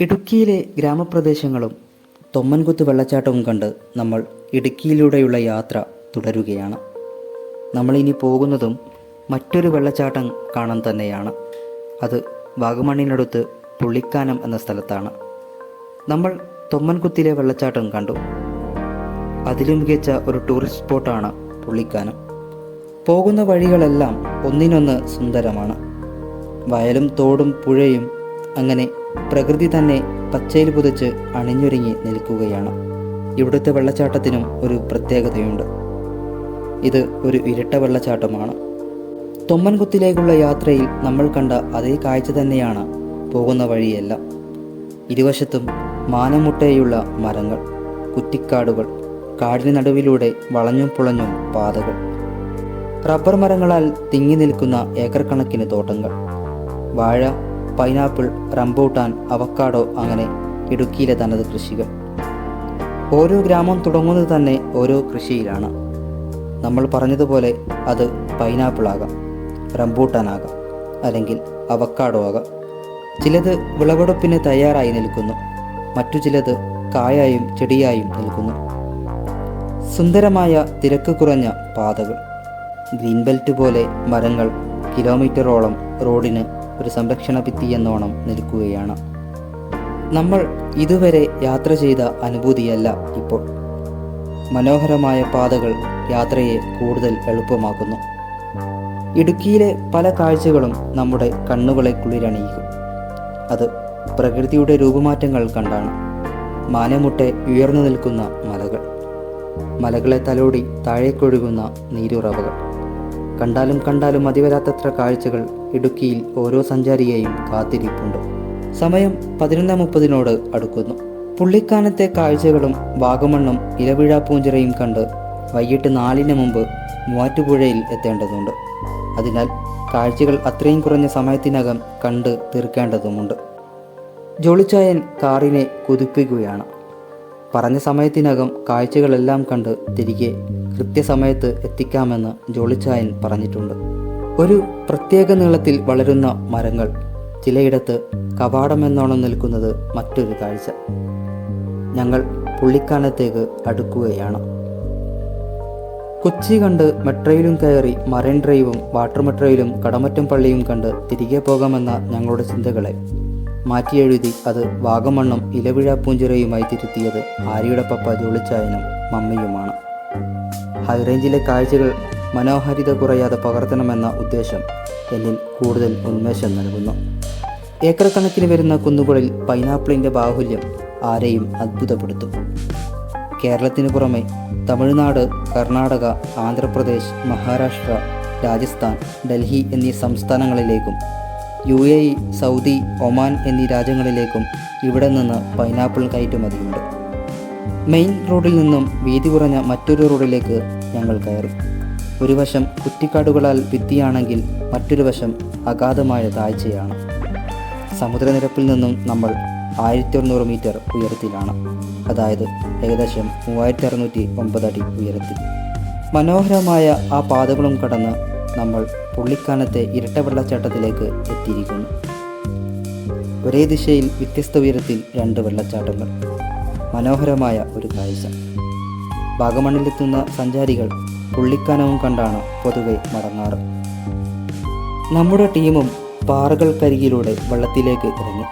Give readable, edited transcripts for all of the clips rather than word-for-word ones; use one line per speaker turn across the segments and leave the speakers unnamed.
ഇടുക്കിയിലെ ഗ്രാമപ്രദേശങ്ങളും തൊമ്മൻകുത്ത് വെള്ളച്ചാട്ടവും കണ്ട് നമ്മൾ ഇടുക്കിയിലൂടെയുള്ള യാത്ര തുടരുകയാണ്. നമ്മളിനി പോകുന്നതും മറ്റൊരു വെള്ളച്ചാട്ടം കാണാൻ തന്നെയാണ്. അത് വാഗമണ്ണിനടുത്ത് പുള്ളിക്കാനം എന്ന സ്ഥലത്താണ്. നമ്മൾ തൊമ്മൻകുത്തിലെ വെള്ളച്ചാട്ടം കണ്ടു. അതിലും മികച്ച ഒരു ടൂറിസ്റ്റ് സ്പോട്ടാണ് പുള്ളിക്കാനം. പോകുന്ന വഴികളെല്ലാം ഒന്നിനൊന്ന് സുന്ദരമാണ്. വയലും തോടും പുഴയും അങ്ങനെ പ്രകൃതി തന്നെ പച്ചയിൽ പുതച്ച് അണിഞ്ഞൊരുങ്ങി നിൽക്കുകയാണ്. ഇവിടുത്തെ വെള്ളച്ചാട്ടത്തിനും ഒരു പ്രത്യേകതയുണ്ട്. ഇത് ഒരു ഇരട്ട വെള്ളച്ചാട്ടമാണ്. തൊമ്മൻകുത്തിലേക്കുള്ള യാത്രയിൽ നമ്മൾ കണ്ട അതേ കാഴ്ച തന്നെയാണ് പോകുന്ന വഴിയെല്ലാം. ഇരുവശത്തും മാനമുട്ടയുള്ള മരങ്ങൾ, കുറ്റിക്കാടുകൾ, കാടിന് നടുവിലൂടെ വളഞ്ഞും പുളഞ്ഞും പാതകൾ, റബ്ബർ മരങ്ങളാൽ തിങ്ങി നിൽക്കുന്ന ഏക്കർ കണക്കിന് തോട്ടങ്ങൾ, വാഴ, പൈനാപ്പിൾ, റംബൂട്ടാൻ, അവക്കാഡോ, അങ്ങനെ ഇടുക്കിയിലെ തനത് കൃഷികൾ. ഓരോ ഗ്രാമം തുടങ്ങുന്നത് തന്നെ ഓരോ കൃഷിയിലാണ്. നമ്മൾ പറഞ്ഞതുപോലെ അത് പൈനാപ്പിൾ ആകാം, റംബൂട്ടാനാകാം, അല്ലെങ്കിൽ അവക്കാഡോ ആകാം. ചിലത് വിളവെടുപ്പിന് തയ്യാറായി നിൽക്കുന്നു, മറ്റു ചിലത് കായായും ചെടിയായും നിൽക്കുന്നു. സുന്ദരമായ തിരക്ക് കുറഞ്ഞ പാതകൾ, ഗ്രീൻ ബെൽറ്റ് പോലെ മരങ്ങൾ കിലോമീറ്ററോളം റോഡിന് ഒരു സംരക്ഷണ ഭിത്തി എന്നോണം നിൽക്കുകയാണ്. നമ്മൾ ഇതുവരെ യാത്ര ചെയ്ത അനുഭൂതിയല്ല ഇപ്പോൾ. മനോഹരമായ പാതകൾ യാത്രയെ കൂടുതൽ എളുപ്പമാക്കുന്നു. ഇടുക്കിയിലെ പല കാഴ്ചകളും നമ്മുടെ കണ്ണുകളെ കുളിരണിയിക്കും. അത് പ്രകൃതിയുടെ രൂപമാറ്റങ്ങൾ കണ്ടാണ്. മാനമുട്ടെ ഉയർന്നു നിൽക്കുന്ന മലകൾ, മലകളെ തലോടി താഴേക്കൊഴുകുന്ന നീരുറവകൾ, കണ്ടാലും കണ്ടാലും മതിവരാത്തത്ര കാഴ്ചകൾ ഇടുക്കിയിൽ ഓരോ സഞ്ചാരിയെയും കാത്തിരിപ്പുണ്ട്. സമയം 11:30 അടുക്കുന്നു. പുള്ളിക്കാനത്തെ കാഴ്ചകളും വാഗമണ്ണും ഇലവിഴാപ്പൂഞ്ചിറയും കണ്ട് വൈകിട്ട് 4 മുമ്പ് മൂവാറ്റുപുഴയിൽ എത്തേണ്ടതുണ്ട്. അതിനാൽ കാഴ്ചകൾ അത്രയും കുറഞ്ഞ സമയത്തിനകം കണ്ട് തീർക്കേണ്ടതുമുണ്ട്. ജോളിച്ചായൻ കാറിനെ കുതിപ്പിക്കുകയാണ്. പറഞ്ഞ സമയത്തിനകം കാഴ്ചകളെല്ലാം കണ്ട് തിരികെ കൃത്യസമയത്ത് എത്തിക്കാമെന്ന് ജോളിച്ചായൻ പറഞ്ഞിട്ടുണ്ട്. ഒരു പ്രത്യേക നീളത്തിൽ വളരുന്ന മരങ്ങൾ, ചിലയിടത്ത് കവാടമെന്നോണം നിൽക്കുന്നത് മറ്റൊരു കാഴ്ച. ഞങ്ങൾ പുള്ളിക്കാനത്തേക്ക് അടുക്കുകയാണ്. കൊച്ചി കണ്ട് മെട്രോയിലും കയറി മറൈൻ ഡ്രൈവും വാട്ടർ മെട്രോയിലും കടമറ്റം പള്ളിയും കണ്ട് തിരികെ പോകാമെന്ന ഞങ്ങളുടെ ചിന്തകളെ മാറ്റിയെഴുതി അത് വാഗമണ്ണും ഇലവിഴാപ്പൂഞ്ചിറയുമായി തിരുത്തിയത് ആര്യയുടെ പപ്പ ജോളിച്ചായനും മമ്മിയുമാണ്. ഹൈറേഞ്ചിലെ കാഴ്ചകൾ മനോഹാരിത കുറയാതെ പകർത്തണമെന്ന ഉദ്ദേശം എന്നിൽ കൂടുതൽ ഉന്മേഷം നൽകുന്നു. ഏക്കർ കണക്കിന് വരുന്ന കുന്നുകളിൽ പൈനാപ്പിളിൻ്റെ ബാഹുല്യം ആരെയും അത്ഭുതപ്പെടുത്തും. കേരളത്തിന് പുറമെ തമിഴ്നാട്, കർണാടക, ആന്ധ്രാപ്രദേശ്, മഹാരാഷ്ട്ര, രാജസ്ഥാൻ, ഡൽഹി എന്നീ സംസ്ഥാനങ്ങളിലേക്കും UAE, സൗദി, ഒമാൻ എന്നീ രാജ്യങ്ങളിലേക്കും ഇവിടെ നിന്ന് പൈനാപ്പിൾ കയറ്റുമതിയുണ്ട്. മെയിൻ റോഡിൽ നിന്നും വീതി കുറഞ്ഞ മറ്റൊരു റോഡിലേക്ക് ഞങ്ങൾ കയറി. ഒരു വശം കുറ്റിക്കാടുകളാൽ ഭിത്തിയാണെങ്കിൽ മറ്റൊരു വശം അഗാധമായ താഴ്ചയാണ്. സമുദ്രനിരപ്പിൽ നിന്നും നമ്മൾ 1100 മീറ്റർ ഉയരത്തിലാണ്, അതായത് ഏകദേശം 3609 അടി ഉയരത്തിൽ. മനോഹരമായ ആ പാതകളും കടന്ന് നമ്മൾ പുള്ളിക്കാനത്തെ ഇരട്ട വെള്ളച്ചാട്ടത്തിലേക്ക് എത്തിയിരിക്കുന്നു. ഒരേ ദിശയിൽ വ്യത്യസ്ത ഉയരത്തിൽ 2 വെള്ളച്ചാട്ടങ്ങൾ, മനോഹരമായ ഒരു കാഴ്ച. വാഗമണ്ണിലെത്തുന്ന സഞ്ചാരികൾ പുള്ളിക്കാനവും കണ്ടാണ് പൊതുവെ മടങ്ങാറ്. നമ്മുടെ ടീമും പാറകൾക്കരികിലൂടെ വെള്ളത്തിലേക്ക് ഇറങ്ങി.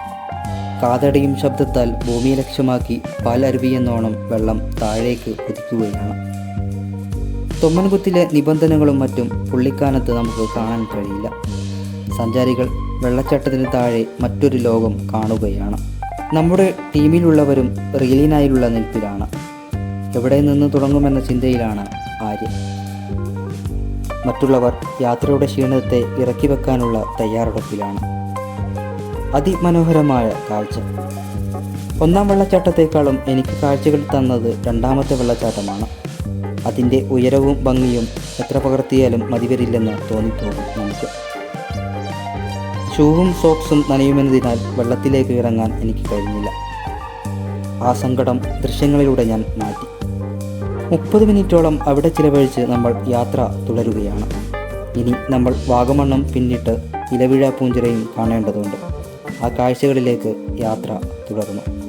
കാതടയും ശബ്ദത്താൽ ഭൂമിയെ ലക്ഷ്യമാക്കി പാലരുവിയെന്നോണം വെള്ളം താഴേക്ക് കുതിക്കുകയാണ്. തൊമ്മൻകുത്തിലെ നിബന്ധനകളും മറ്റും പുള്ളിക്കാനത്ത് നമുക്ക് കാണാൻ കഴിയില്ല. സഞ്ചാരികൾ വെള്ളച്ചാട്ടത്തിന് താഴെ മറ്റൊരു ലോകം കാണുകയാണ്. നമ്മുടെ ടീമിലുള്ളവരും റീലിനായുള്ള നിൽപ്പിലാണ്. എവിടെ നിന്ന് തുടങ്ങുമെന്ന ചിന്തയിലാണ് ആര്യ. മറ്റുള്ളവർ യാത്രയുടെ ക്ഷീണത്തെ ഇറക്കി വെക്കാനുള്ള തയ്യാറെടുപ്പിലാണ്. അതിമനോഹരമായ കാഴ്ച. 1-ാം വെള്ളച്ചാട്ടത്തെക്കാളും എനിക്ക് കാഴ്ചകൾ തന്നത് 2-ാമത്തെ വെള്ളച്ചാട്ടമാണ്. അതിൻ്റെ ഉയരവും ഭംഗിയും എത്ര പകർത്തിയാലും മതിവരില്ലെന്ന് തോന്നിപ്പോകും നമുക്ക്. ഷൂവും സോക്സും നനയുമെന്നതിനാൽ വെള്ളത്തിലേക്ക് ഇറങ്ങാൻ എനിക്ക് കഴിഞ്ഞില്ല. ആ സങ്കടം ദൃശ്യങ്ങളിലൂടെ ഞാൻ മാറ്റി. 30 മിനിറ്റോളം അവിടെ ചിലവഴിച്ച് നമ്മൾ യാത്ര തുടരുകയാണ്. ഇനി നമ്മൾ വാഗമണ്ണും പിന്നിട്ട് ഇലവിഴാപ്പൂഞ്ചിറയും കാണേണ്ടതുണ്ട്. ആ കാഴ്ചകളിലേക്ക് യാത്ര തുടർന്നു.